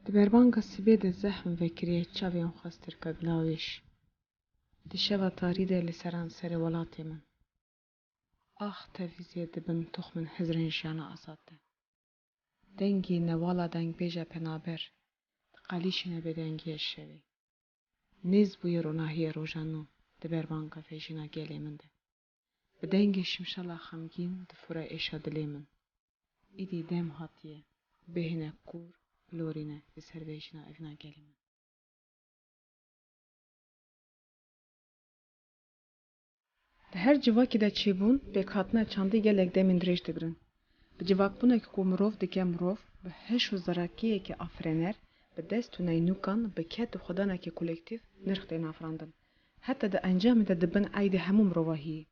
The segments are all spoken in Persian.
Diberbanka sibê de zehm vekiriye çavên xwestir ke bilawêş. Di şeva tarî de li seran serê welatê min. Ax tevîzê dibin toxmên hizrên jiyana azad de. Dengê newala dengbêja penaber, diqelîşîne bêdengiyê şevê. Nêz bûye ronahiyê rojan nû, diberbanka fêjîna gelê min de. Bi dengê şimşala xemgîn difure êşa dilê min. Îdî dem hatiye, bêhine kûr, bilorîne li ser vêjîna evîna gelê min. Di her civakê de çêbûn, pêkhatina çandî gelek demên dirêj digirin. Bi civakbûnekê ku mirov dike mirov, bi heş û zerakiyekê afirêner, bi dest û neynûkan, bi ket û xwedanekê kolektiv nirx tên afirandin. Heta di encamê de dibin eydê hemû mirovahiyê.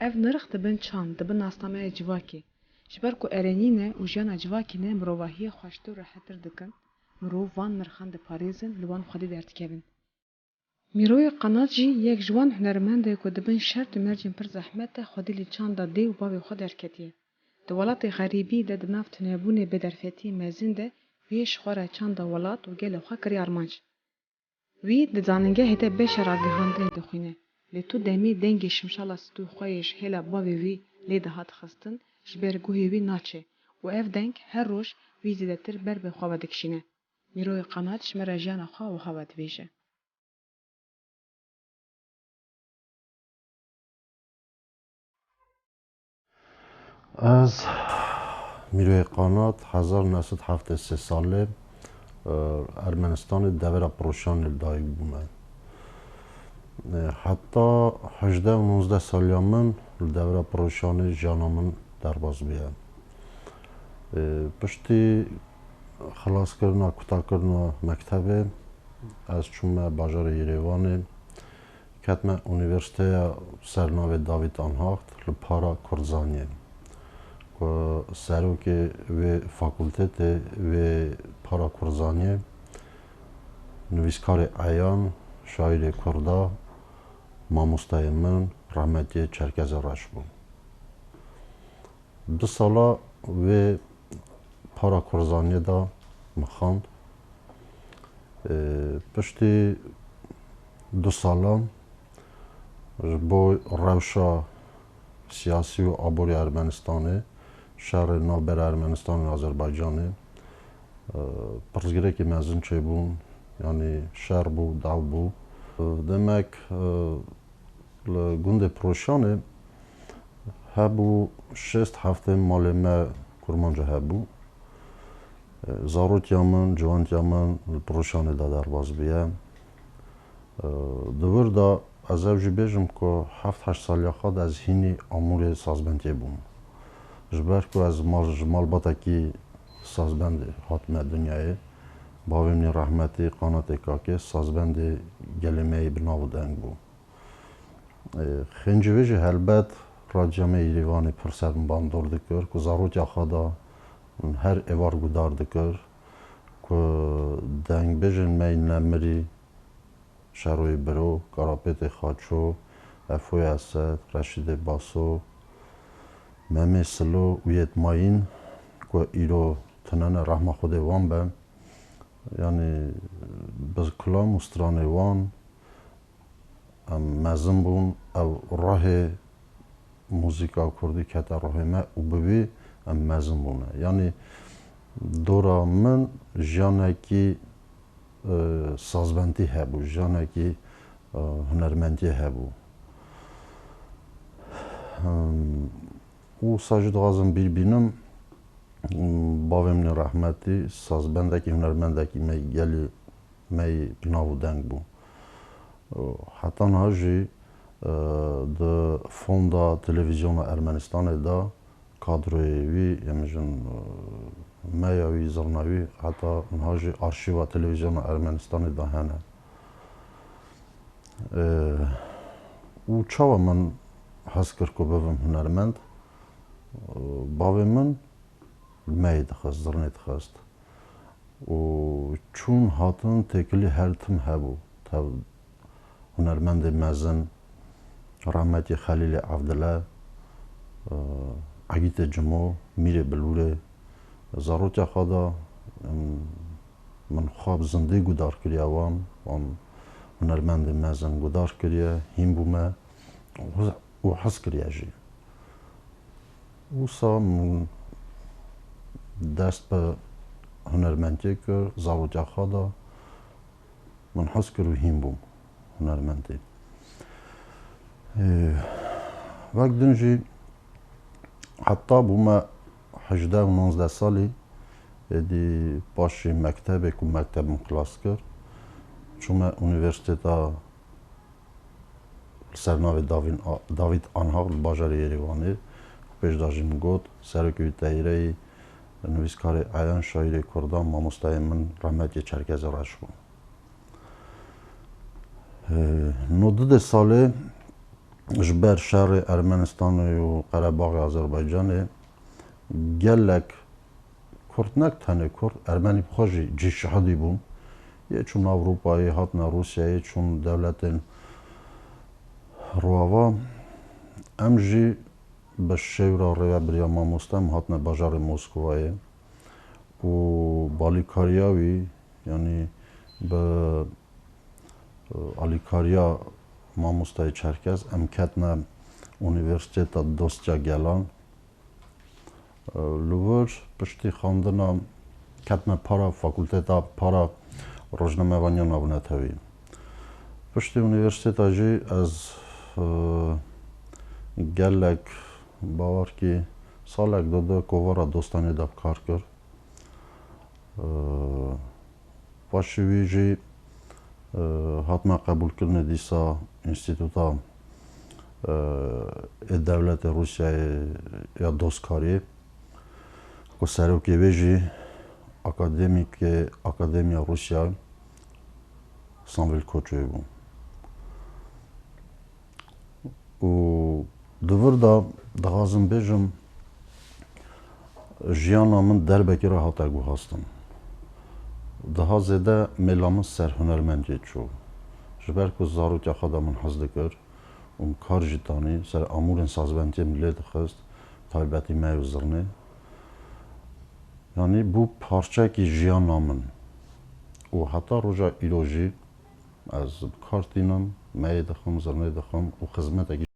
Ev nirx dibin çand, dibin nastameya civakê. Ji ber ku erenîne û jiyana civakê ne mirovahiyê xweştir û rehetir dikin, mirov van nirxan diparêzin, li wan xwedî derdikevin. Mîroya qenat jî yek ji wan hunermendê ku dibin şert û mercên pir zehmet de xwedî li çanda dê û bavê xwe derketiye. Di welatê xerîbî de di nav tunebûnê bêderfetiyê mezin de wê ji xwe re çanda welat û gelê xwe kiriye armanc. Wî di zanîngehê de beşa ragihandinê dixwîne. Lê tu demê dengê şimşala stû xwe yê ji hêla bavê wî lê dihat xistin, ji ber guhê wî naçe û ev deng her roj wî zêdetir ber bê xwe ve dikişîne. Mîroya qenat ji me re jiyana xwe wiha ve dibêje. از میروی قانات 1973 ساله ارمنستان دوره پروشان دایی بومه حتی 18 و 19 سالیامن دوره پروشان جانامن در باز بیه پشتی خلاص کردن کتا کردن مکتبه از چون باجار یریوانه کتم اونیورسیته سرناو داوید آنهاخت لپارا کردزانیه و سروک و فاکولتت و پارا کردزانیه نویسکار ایان شاعر کردا ماموستای من رحمتی چرکز راش بود 2 سالا و پارا کردزانیه دا مخاند پشتی 2 سالا با روشا سیاسی و آبوری ارمنستانه شهر نابر ارمنستان و آذربایجانه پرزگیره که مزن چه بون یعنی شهر بو داو بو دمک گنده پروشانه هبو 6 هفته مال ما کرمانجا هبو زاروت یامن جوانت یامن پروشانه دا در باز بیه دور دا از اوجی بیجم که 7-8 سالی خود از هینی امور سازبندی بوم جبر که از مال باتا کی سازبند حاتمه دنیای باویمنی رحمتی قانات که سازبند گلمه بناو دنگ بو خنجویج هلبت راجمه ایریوانی پرسر باندور دکر که زاروت یا خدا هر ایوار گودار دکر که دنگ بیجن می نمری شروع برو کاراپت خاچو افوی اسد رشید باسو ممی سلو ویت ماین که ایرو تنن رحمه خود وان به یعنی بز کلام استران وان مزن بون او راه موزیکا کردی که تا راه ما او ببی مزن بونه یعنی دورا من جانه کی سازبندی هبو جانه کی هنرمندی هبو او ساجد غازم بینم باویمن رحمتی سازبنده کی هنرمنده کی می گلی می بناو دنگ بو حتی نهاجی د فوندا تلویزیون ارمنستان دا کادروی وی یمجن میاوی زرناوی حتی نهاجی آرشیوا تلویزیون ارمنستان دا هنه او چاوا من حس کرد که بوم هنرمند باوی من می دخست زرنی دخست و چون هاتن تکلی هلتم هبو تا هنرمند مزن رحمتی خلیل عبدالله عگیت جمو میره بلوره زاروت خدا من خواب زندگی گودار کریه وان هنرمند مزن گودار کریه هیم بومه و حس کریه جی وسا من دست به هنرمندی که زاروجا خدا من حس کرو هیم بوم هنرمندی وقت دنجی حتی بومه 18 و 19 سالی دی باشی مکتبی که مکتبم کلاس کرد چون اونیورسیتا سرناوی داوید آنهاغ باجار یریوانی پیش داشتیم گفت سرکوی تایره نویسکار عیان شاعر کردان ماموستای من رحمتی چرکز راش بود 19 ساله جبر شهر ارمنستان و قره‌باغ آذربایجان گلک کرد نک تنه کرد ارمنی بخوشی جی شهادی بوم یه چون اروپایی هاتنا روسیایی چون دولت رواوا ام جی به شیورا ریا بریا ماموستم هاتنا باجار موسکوایی و بالیکاریاوی یعنی به آلیکاریا ماموستای چرکز ام کتنا اونیورسیتا دوستیا گلان لور پشتی خواندنا کتنا پارا فاکولتتا پارا روزنامه‌وانی ناونتوی پشتی اونیورسیتا جی از گلک باور کی سالک داده کوارا دوستانی داب کار کرد پاشوی جی هاتما قبول کردن دیسا انستیتوتا دولت روسیه یا دوستکاری که سروکی ویجی اکادمیا روسیا سامویل کوچوی بود و دور دا دغازم بیجم جیانا من دربکی را هاتگو هستم daha zede melamın ser hünermenci ço. Jber ku zarok ya xada min hez dikir kar jî tanî ser amûrên sazbentiyê min lê dixist taybetî me û zirnê. Yani bû parçekî jiyana min û heta roja îro jî ez bi kar tînim, meyê dixim, zirnê dixim û xizmetekî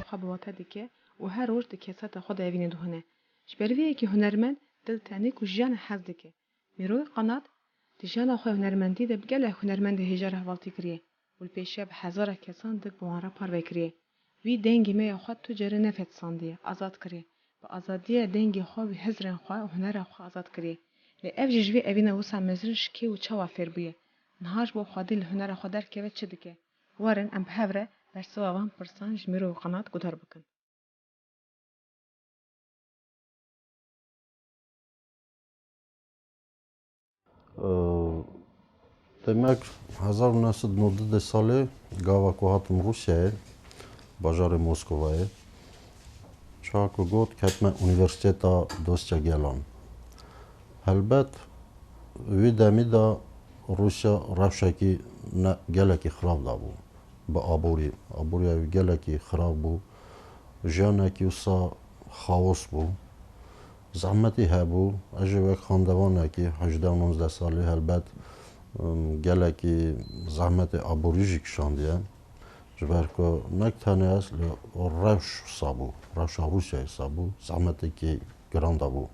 خو بواته دکه و هر روز دکه ساعت خود اوینه دهنه. جبرویه که هنرمند دل تنی کجیان حز دکه. میروی قنات دیجان خو هنرمندی ده بگله هنرمند هجار حوالتی کریه. ول پیشه به هزار کسان دک بواره پر وکریه. وی دنگی می خود تو جره نفت ساندیه آزاد کریه. با آزادی دنگی خو و هزرن خو و هنر خو آزاد کریه. لی اف جوی اوینه وسا مزرش کی و چوا فر بیه. نهاش با خودی هنر خو در که چه دکه. وارن ام بهوره برسوا وان پرسان جمیرو قنات گذار بکن. demek 1990 salı gava ku hatim Rusya'ya bajarê Moskova'ya çawa ku got ketme Üniversiteta Dostya Gelan. Helbet wî demî da Rusya rewşekî gelekî xirab dabû. به آبوری گلکی خراب بو جانکی وسا خاوس بو زحمتی هبو اجه وک خاندوانه که 18-19 سالی هلبت گلکی زحمت آبوریجی کشاندیه جبر که نک تنه است روش سابو روش روسیای سابو زحمتی که گرانده بو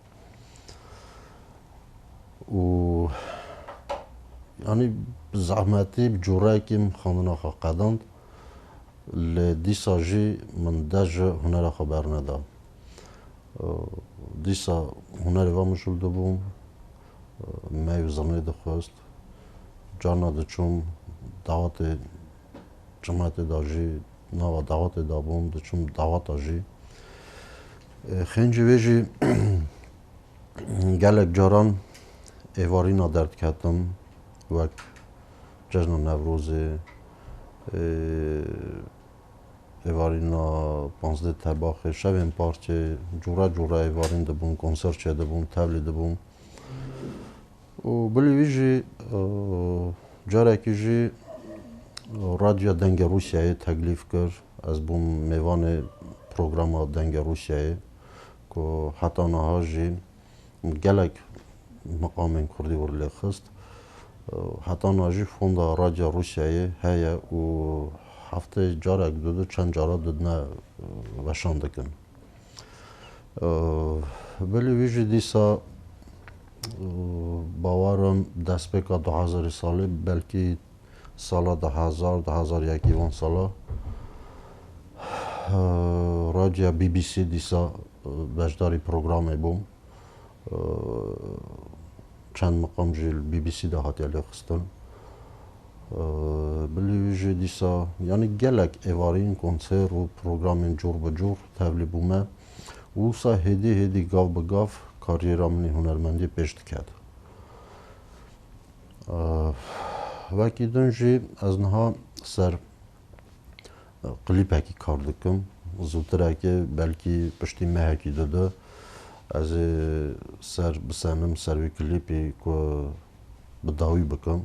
و یعنی زحمتی بجوره که خاندنا خواه قداند لدیسا جی من دج هنر خبر ندام دیسا هنری و مشغول بوم میو زنی دخواست جانا دچوم دعوت جماعت داجی نوا دعوت دابوم دچوم دعوت داجی خنجی ویجی گلک جاران ایوارینا درد کردم وک جشن نوروزی ایوارینا 15 تباخ شبین پارچه جورا ایوارین دبون کنسرت چه دبون تبلی دبون و بلی ویجی جارکی جی رادیو دنگ روسیای تکلیف کرد از بوم میوان پروگرام دنگ روسیای که حتی نها جی گلک مقام کردی ورلی خست حتی نها فوند رادیو روسیای هیا و هفته جارک دودو چند جارا دودنه وشان دکن بلی ویجی دیسا باورم دست بکا 2000 سالی بلکی سالا 2001 سالا رادیو بی بی سی دیسا بجداری پروگرامی بوم چند مقام جیل بی بی سی ده هاتی علی خستن بلی ویجی دیسا یعنی گلک ایوارین کنسر و پروگرامین جور به جور تبلی بومه و سا هدی گاو به گاو کاریرامنی هنرمندی پیشت کرد وکی دنجی از نها سر قلیپکی کار دکم زودتره که بلکی پشتی مهکی داده از سر بسنم سروی کلیپی که بداوی بکم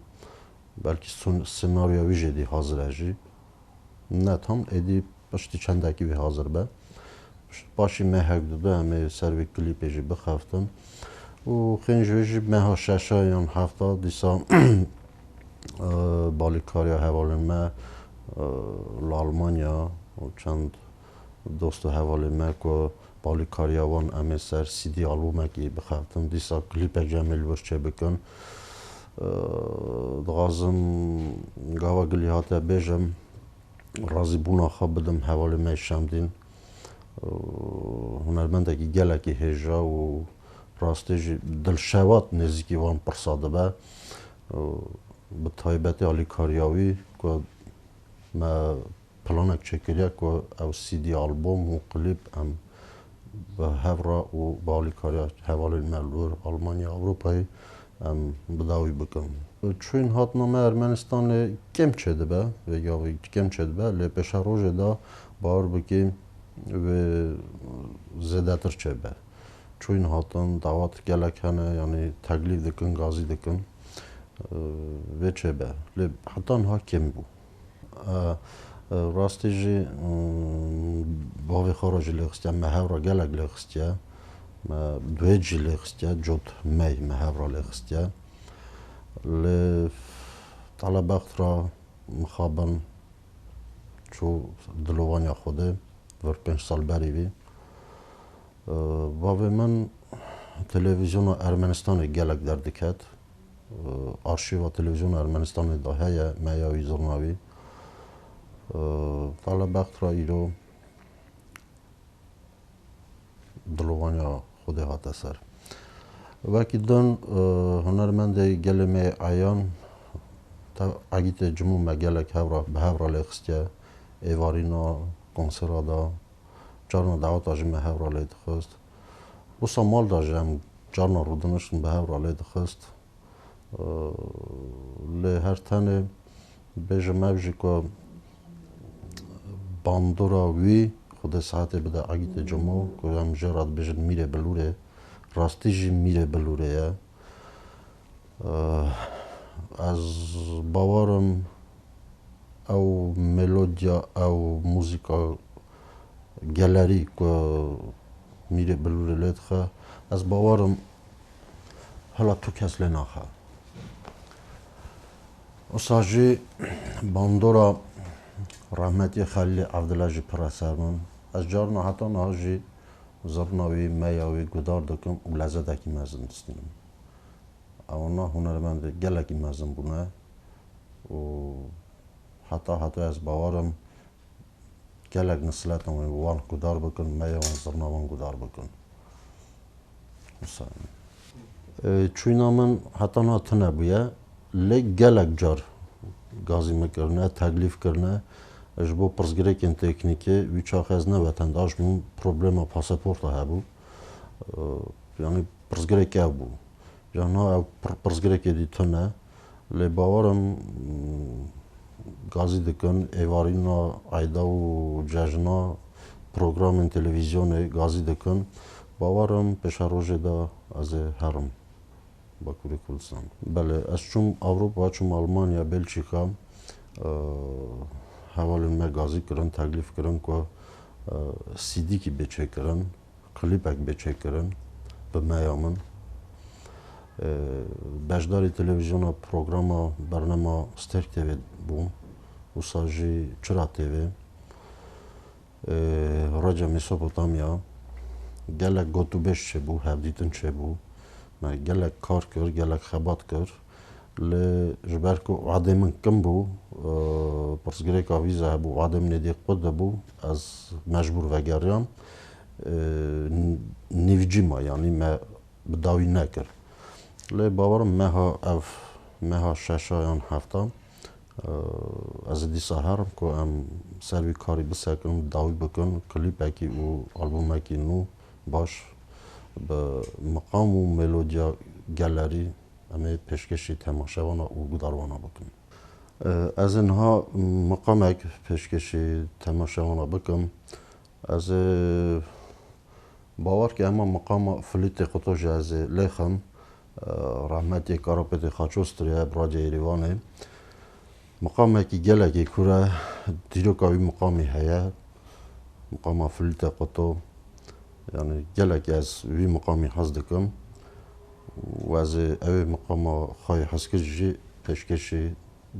بلکی سناریوی جدی حاضر اجی نه تام ادی پشتی چندکی به حاضر به باشی مهک داده همه سروی کلیپی جی بخفتم و خیلی مها ششایان هفته دیسا بالیکاریا حوالی ما لالمانیا و چند دوست حوالی ما که بالیکاریا وان امی سر سیدی آلبومه که بخفتم دیسا کلیپ جمیل باش چه بکن دغازم گاوا گلیاتا بیجم رازی بونا خواب بدم حوالی ما شمدین هنرمنده که گلکی هجا و راستش دلشوات نزدیکی وان پرساده به به تایبت آلی کاریاوی که ما پلانک چکریا که او سی دی آلبوم و کلیپ هم به هفرا و با آلی کاریا حوالی ملور آلمانیا اروپایی هم بداوی بکن چون هات نامه ارمنستان کم چده به یا کم چده به لی پیش روز دا بار بکیم و زیاده تر چه به چون هاتن دعوت گلک هنه یعنی تکلیف دکن گازی دکن و چه به لی حتی ها کم بو راستی جی باوی خارجی لغستیا مهورا گلک لغستیا دوی جی لغستیا جد می مهورا لغستیا لی طلبخت را مخابن چو دلوانیا خوده ور 5 سال بری بی باوی من تلویزیون ارمنستان گلک درد کد آرشیو تلویزیون ارمنستان دا هیا میاوی زرناوی طلبخت را ایرو دلوانیا خوده هات سر وکی دن هنرمند گلمه عیان تا اگیت جمعو مگلک هورا به هورا لخستیا ایوارینا کنسرا دا جارنا دعوت آجم هورا لید خست و سامال داجم جارنا رودنشن به هورا لید خست لی هر تنه بیجم اوجی که باندورا وی خود ساعته بده اگیت جمعو که هم جرات بیجن میره بلوره راستی جی میره بلوره یا از باورم او ملودیا او موزیکا گلری که میره بلورلت خه از باورم حالا تو کس لناخه اساجی باندورا رحمتی خلیل عبدالله پرسرمن از جارنا حتی نهاجی زرناوی میاوی گدار دکم و لذت اکی مزن دستیم اونا هنرمند گلکی مزن بونه و حتی از باورم گلک نسلت وان گدار بکن میاوان زرناوان گدار بکن چوینا من حتی نه تنه بویه لی گلک جار گازی میکرنه تکلیف کرنه اش بو پرزگرکن تکنیکی وی چاخز نه وطنداش من پروبلم پاسپورت هبو یعنی پرزگرکی هبو جانا پرزگرکی دی تنه لی باورم گازی دکن ایوارینا ایدا و ججنا پروگرام تلویزیونی گازی دکن باورم پیشا روژه دا از هرم باکوری کردستان بله از چون اروپا چون آلمانیا بلژیکا حوالن ما گازی کردن تکلیف کردن که سیدی کی بچه کردن کلیپک بچه کردن به میامن بجداری تلویزیون پروگرام برنامه سترک تیوی بوم و ساجی چرا تیوی راجع میسوپوتامیا گلک گوتوبش چه بو هفدیتن چه بو ما گلک کار کرد گلک خبات کرد ل جبرکو عادم کم بو پرسگریک آویزه بو عادم ندی قد بو از مجبور وگریان نیوجی ما یعنی ما بداوی نکر ل باورم مها ششایان هفته از دی سهرم که ام سروی کاری بسکن داوی بکن کلیپ اکی و آلبوم اکی نو باش به مقام و ملودیا گلری امی پیشکشی تماشاوانا و گداروانا بکن از اینها مقام اک پیشکشی تماشاوانا بکن از باور که اما مقام فلیت خطوش از لیخم رحمتی کاراپتی خاچوستریه براجه ایریوانه مقام اکی گلکی کوره دیروکاوی مقامی هیا مقام فلیت خطو yani gelek az vî maqamî hez dikim û ez ê ew ê maqama xwe hezkir jî pêşkêşî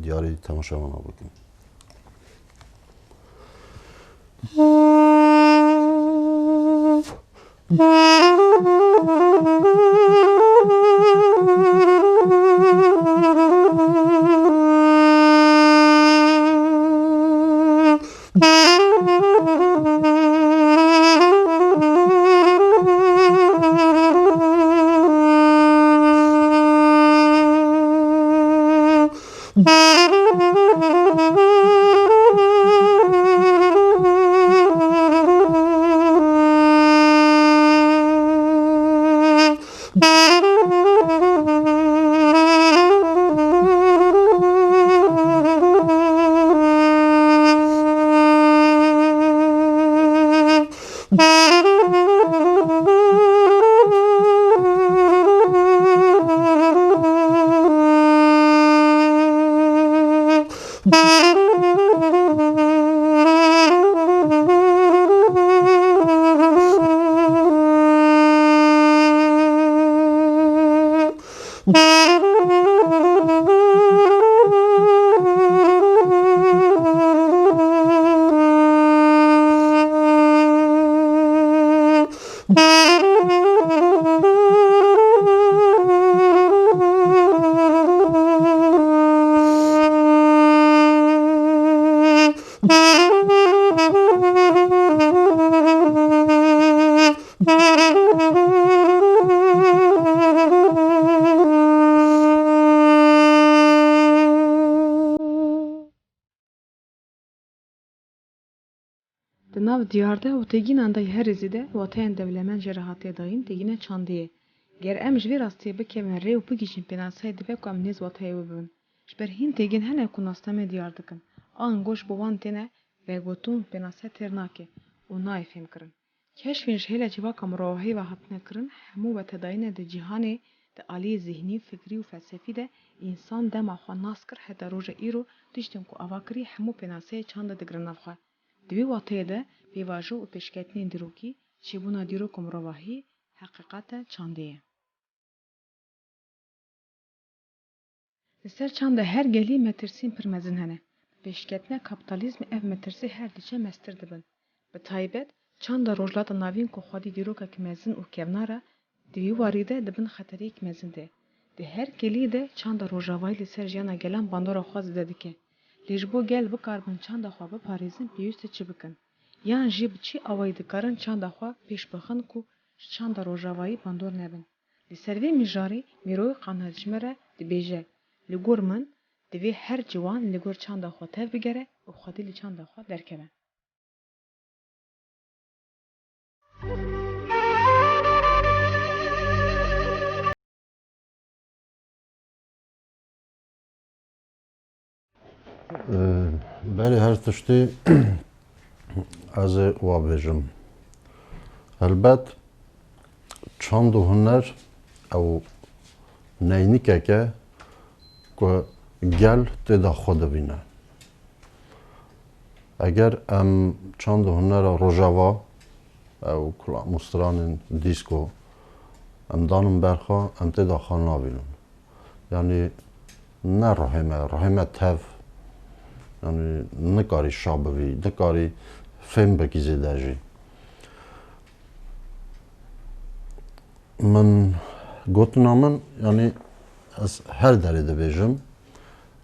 diyarî temaşewana bikim. Di nav diyar de û têgînan de herîzî de wateyên dewlemend ji rehatiyê dayîn têgîne çandiyê. Ger em ji vê rastiyê bikevin rê û bigîjin pênaseyê divê ku em nêz wateyê wê bibin. Ji ber hîn têgîn hene ku nastemê diyar dikin. An goş bi wan têne vegotin pênase têr nake û nayê fêm kirin. Keşfên ji hêla civaka mirovahî ve hatine kirin hemû wetedayînê di cîhanê د عالی ذهنی فکری و فلسفی ده انسان دما خو ناس کر هدا روژه ایرو تشتن کو اواکری همو پناسه چاند دگرن افخه دوی واته ده پیواجو و پیشکتنین دیروکی چیبونا دیرو کمرواهی حقیقت چانده لسر چند هر گلی مترسین پر مزن هنه پیشکتنه کپیتالیزم ev مترسی هر دیچه مستر دبن به تایبت چند روجلات ناوین کو خودی دیروکا که مزن و کوناره دوی واریده دبن خطری که مزن ده ده هر گلی ده چند روجاوای لسر جانا گلن باندورا خواز ده که لیجبو گل بکاربن چند خواه بپاریزن پیوست چی بکن یان جیب چی آوای دکارن چند خواه پیش بخن کو چند روجاوایی باندور نبن لسر وی میجاری میروی قانهجمره دی بیجه لگور من دوی هر جوان لگور چند خواه تف بگره و خودی لی چند خواه درکبه بله هر تشتی از وابجم البته چند هنر او نینیکه که گل تدا خود بینه اگر ام چند هنر روجاوا او مستران دیسکو ام دانم برخوا ام تدا خان نبینم یعنی نه رحمه تف یعنی نکاری شابوی نکاری فهم بکیزی داجی من گوتنامن یعنی از هر دری دبیجم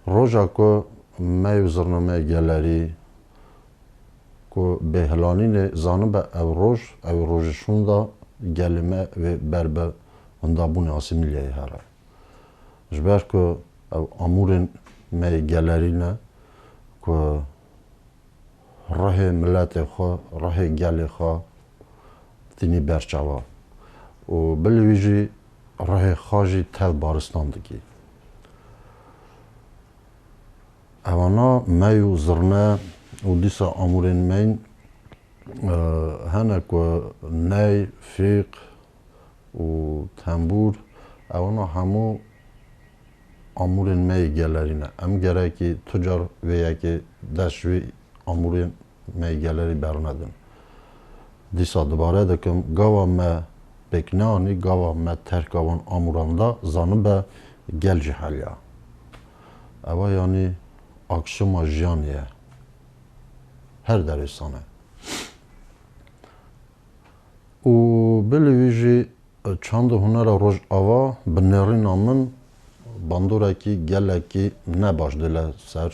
روزا که می وزرنامه گلری که به هلانین زانب او روزشون دا گلمه و بربه اندابون آسیمیلیه هره جبر که او امورن می گلری نه که راه ملت خواه راه گل خواه تینی برچوا و بلویجی راه خواجی تل بارستان دکی اوانا میو زرنه و دیسا امورین مین هنه که نی فیق و تنبور اوانا همو امورین می گلرینه ام گره که تجار ویا که دشوی امورین می گلری برندن دیسا دوباره دکم گاوا ما بکنانی گاوا ما ترکاوان اموراندا زانبه گل جهالیا اوا یعنی اکشما جانیه هر درستانه و بلویجی چند هنر روز آوا بنرین آمن باندوره کی گله کی نباش دله سر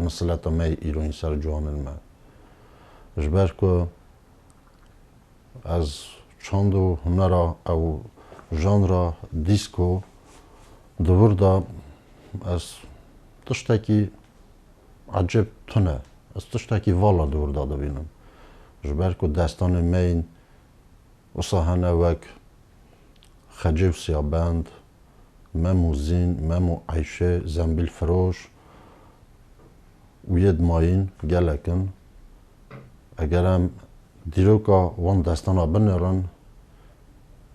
نسلت می ایرانی سر جوانن ما جبر که از چند هنر او ژانر دیسکو دوردا از تشتکی عجب تنه از تشتکی والا دوردا دبینم جبر که دستان مین وصاهنه وک خجیب سیابند ممو زین ممو عیشه زنبیل فروش و ید ماین گلکن اگرم دیروکا وان دستانا بنرن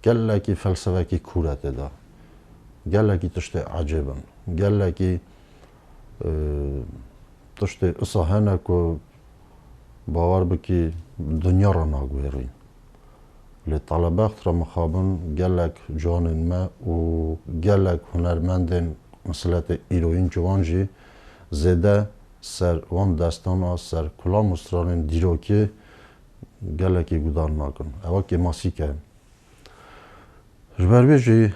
گلکی فلسفه کی کورت دا گلکی تشت عجبن گلکی تشت اصاهنه که باور بکی دنیا را ناگویرین لی طالبه اخترا مخابن گلک جوانین ما و گلک هنرمندین مثلت ایروین جوان جی زده سر وان دستانا سر کلا مسترانین دیروکی گلکی گودار ناکن اوا که ماسی که جبروی جی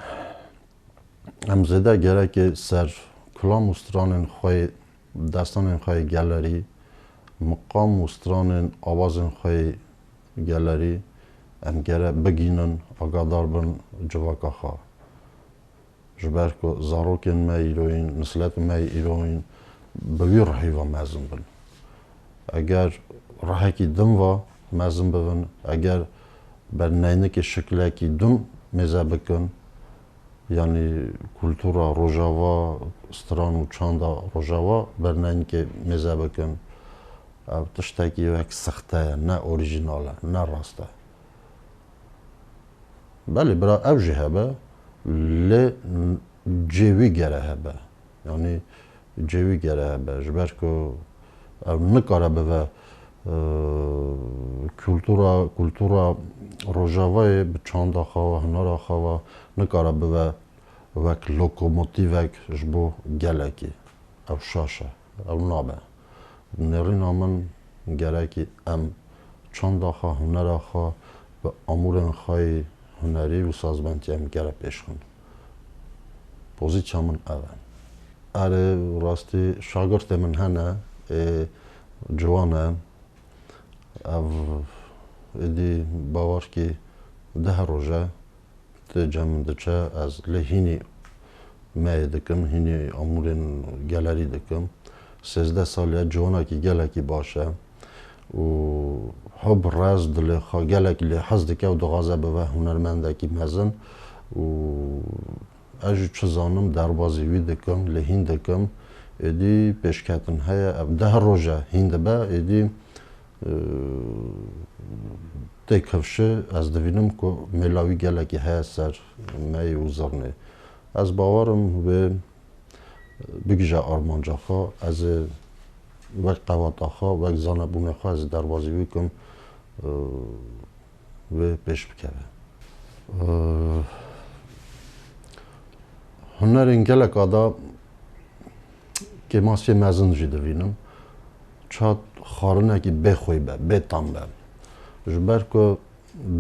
ام زده گره که سر کلا مسترانین خواه دستانین خواه گلری مقام مسترانین آوازین خواه گلری ام گره بگینن آگادار بن جواکا خواه جبر که زاروکین ما ایروین نسلت ما ایروین بوی رحیوا مزن بن اگر رحکی دم و مزن ببن اگر بر نینک شکلی که دم مزه بکن یعنی کلتورا روژاوا ستران و چاندا روژاوا بر نینک مزه بکن او تشتکی یک سخته نه اوریژیناله نه راسته بله برای او جهبه ل جوی گره هبه یعنی جوی گره هبه جبر که نکاره به کلتورا روژاوای به چند آخوا هنر آخوا نکاره به وک لوکوموتیوک جبو گلکی او شاشه او نابه نرین آمن گلکی ام چند آخوا هنر آخوا به امورن خواهی هنری و سازمانتی هم گره پیش خون پوزیچه من اول اره راستی شاگرد من هنه جوانه او ایدی باور که 10 روزه جمع دچه از لهینی مای دکم هینی امورن گالری دکم 13 ساله جوانا که گلکی باشه و حب راز دل خا گلک لی حز دکه و دغازه به هنرمنده کی مزن و اجی چزانم دروازی وی دکم لهین دکم ایدی پیشکتن های 10 روزه هینده با ایدی تکفشه از دوینم که ملاوی گلکی های سر مای وزرنه از باورم و بگیجه آرمانجا خواه از وقت قواتا خواه وقت زانبونه خواه از دروازی بکن و پیش بکره هنر این گلک آدا که ماسی مزن جی دوینم چاد خارنه که بخوی به بتام به جبر که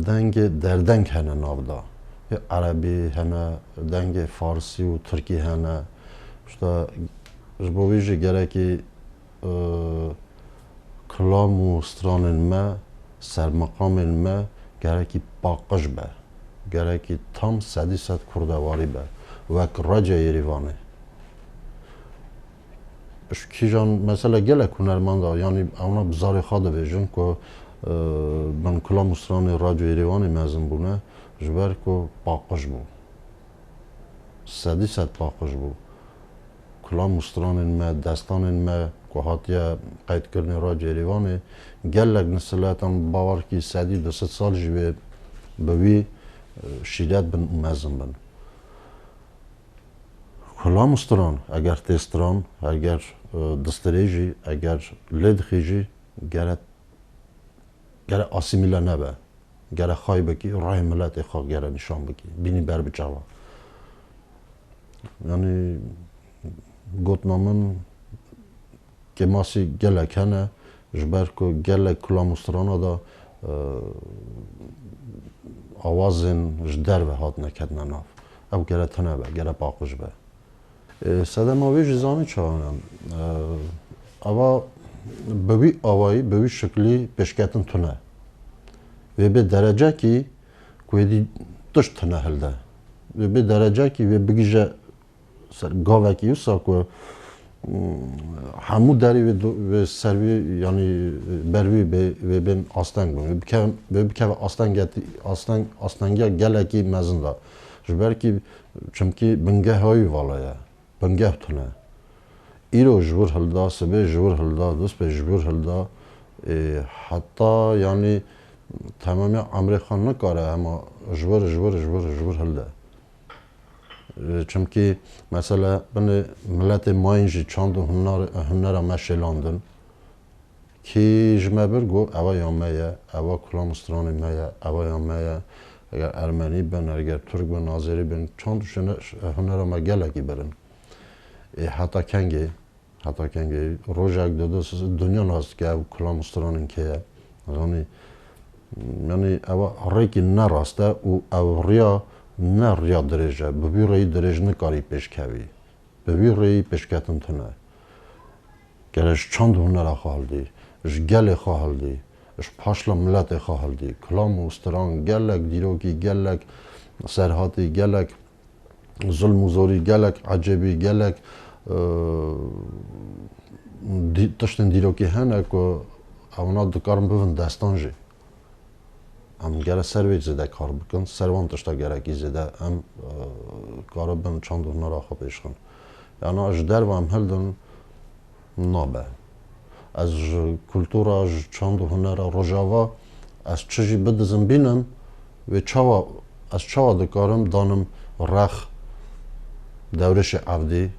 دنگ در دنگ هنه نابدا عربی هنه دنگ فارسی و ترکی هنه işte جبویجی گرکی کلام و سترانن ما سرمقامن ما گرکی باقش به گرکی tam 100 کردواری به وک راجع یریوانه کیجان مثلا گلک هنرمنده یعنی اونا بزاری خواده بیجن که من کلام و ستران راجع یریوانه مزن بونه جبر که باقش بو 100 باقش بو کلام مسترانن ما دستانن ما که هاتیا قید کردن را جریوانه گلک نسلاتان باور کی 100 سال جوی بوی شیدت بن مزن بن کلام مستران اگر تستران اگر دستریجی اگر لدخیجی گره آسیمیلا نبه گره خواهی بکی راه ملت خواه گره نشان بکی بینی بر بچاوا یعنی گوتنامن که ماسی گلک هنه جبر که گلک کلامسترانا دا آوازن جدر و هات نکدن ناف او گره تنه به گره باقش به سدم آوی جزانی چاهنم اوا بوی آوایی بوی شکلی پیشکتن تنه و به درجه کی که دی تشت تنه هلده و به درجه کی و بگیجه گاوه کی یوسا که همو داری و سروی یعنی بروی به بین آستنگ بون به بکه آستنگیا گلکی مزن دا جبر کی چمکی بنگه های والایه بنگه تونه ایرو جبور هلدا سبه جبور هلدا دوست به جبور هلدا حتی یعنی تمامی امریکان نکاره اما جبور هلدا چونکی مثلا بن ملت ماینجی چند هنر مشلاندن کی جمبر گو اوا یامه اوا کلامستران میه اوا یامه اگر ارمنی بن اگر ترک بن آذری بن چند هنر ما گلکی برن حتی کنگی روزک داده دنیا ناست که او کلامستران که یعنی اوا ریکی نراسته او ریا نه ریا درجه ببی رای درجه نکاری پیش کوی ببی رای پیش کتن تنه گرش چند هنر خالدی اش گل خالدی اش پاشلا ملت خالدی کلام و استران گلک دیروکی گلک سرهاتی گلک ظلم و زوری گلک عجبی گلک تشتن دیروکی هنه که اونا دکارم ببین دستانجی ام گره سرویج زده کار بکن سروان تشتا گره کی زده ام کارو بن چند هنر آخا پیشخن یعنی اش در و ام هلدن نابه از کلتورا از چند هنر روژاوا از چجی بدزم بینم و از چاوا دکارم دانم رخ دورش عبدی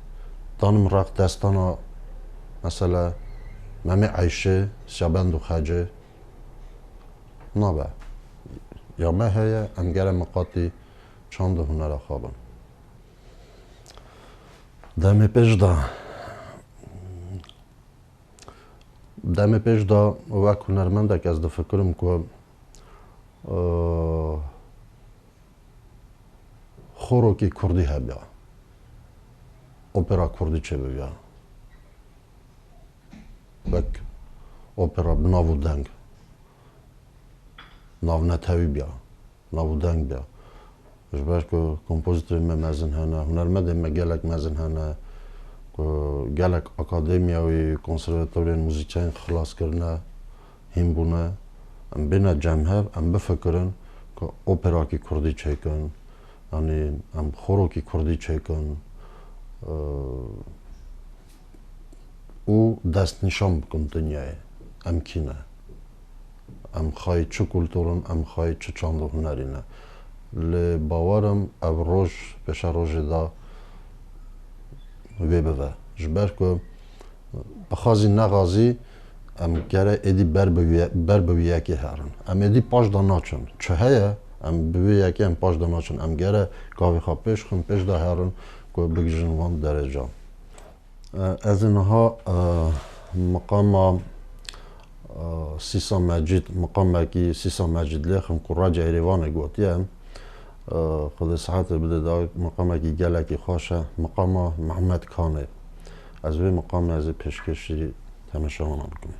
دانم رخ دستانا مثلا ممی عیشه شبند و خجه نابه یا ما هیا ام گره مقاطی چند هنر خوابم دمی پیش دا وک هنرمندک از فکرم که خوروکی کردی هبیا اپرا کردی چه بیا وک اپرا بناو دنگ ناو نتاوی بیا ناو دنگ بیا جبر که کمپوزیتور مزن هنه هنرمند گلک مزن هنه که گلک اکادمیاوی کنسرواتوری موزیکین خلاص کرنه هم بونه ام بینه جمعه ام بفکرن که اپرا کی کردی چه کن یعنی ام خورو کی کردی چه کن او دست نشان بکن دنیای ام کینه ام خواهی چه کلتورن ام خواهی چه چند هنرینه لی باورم او روش پیش روش دا وی بوه جبر که بخوازی نغازی ام گره ایدی بر بوی یکی هرن ام ایدی پاش دا ناچن چه هیه ام بوی یکی ام پاش دا ناچن ام گره گاوی خواه پیش دا هرن که بگیجن وان درجه از اینها مقام سیسا مجید مقام کی سیسا مجید لیخم که راجع ایروانه گوتیم خود ساعت بده دا مقام کی گله کی خوشه مقام محمد کانه از وی مقام از پیشکشی تماشا بکنیم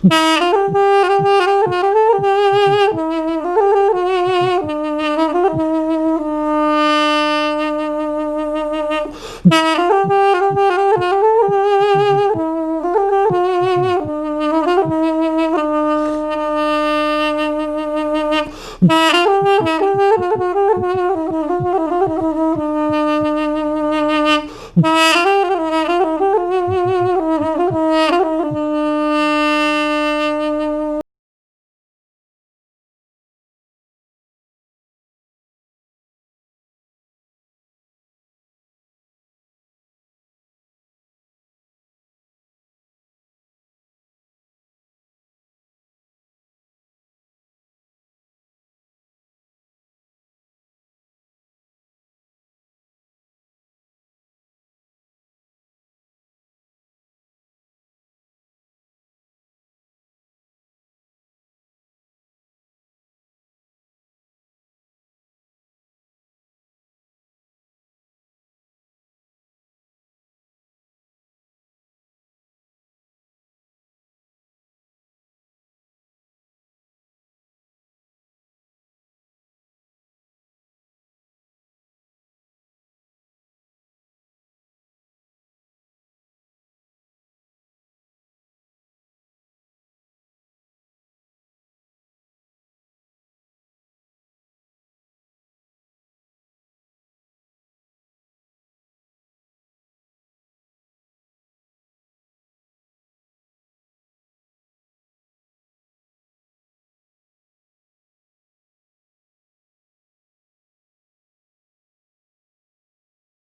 Bye.